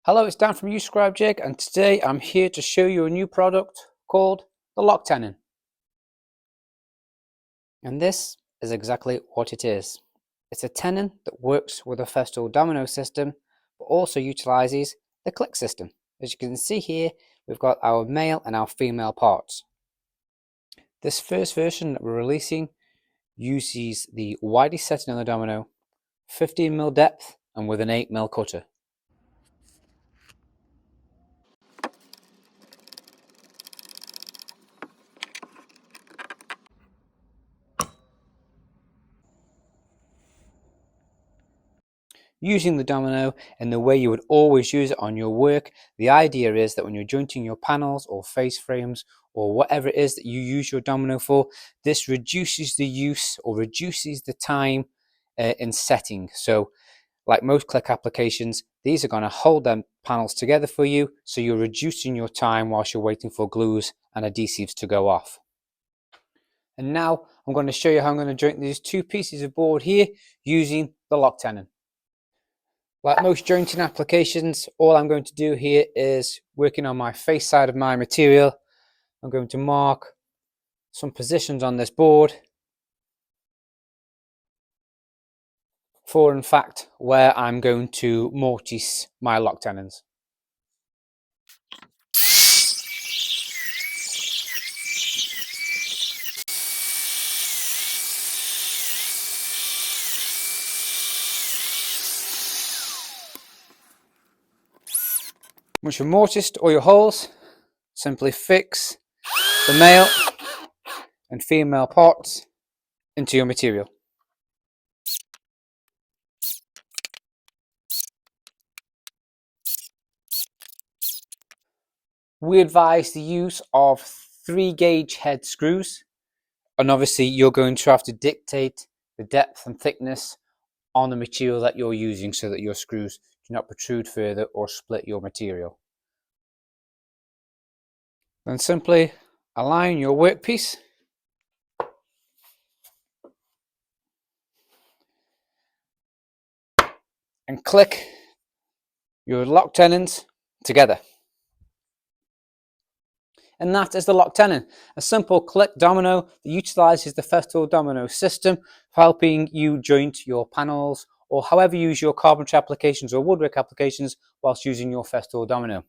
Hello, it's Dan from U-Scribe Jig, and today I'm here to show you a new product called the lock tenon. And this is exactly what it is. It's a tenon that works with a festool domino system, but also utilizes the click system. As you can see here, we've got our male and our female parts. This first version that we're releasing uses the widest setting on the domino, 15mm depth, and with an 8mm cutter. Using the domino in the way you would always use it on your work, the idea is that when you're jointing your panels or face frames or whatever it is that you use your domino for, this reduces the use or reduces the time in setting. So like most click applications, these are going to hold them panels together for you, so you're reducing your time whilst you're waiting for glues and adhesives to go off. And now I'm going to show you how I'm going to joint these two pieces of board here using the lock tenon. Like most jointing applications, all I'm going to do here is working on my face side of my material. I'm going to mark some positions on this board for, in fact, where I'm going to mortise my lock tenons. Once you've mortised all your holes, simply fix the male and female parts into your material. We advise the use of 3-gauge head screws, and obviously you're going to have to dictate the depth and thickness on the material that you're using so that your screws do not protrude further or split your material. Then simply align your workpiece and click your lock tenons together. And that is the lock tenon, a simple click domino that utilizes the festool domino system for helping you joint your panels or however you use your carpentry applications or woodwork applications whilst using your festool domino.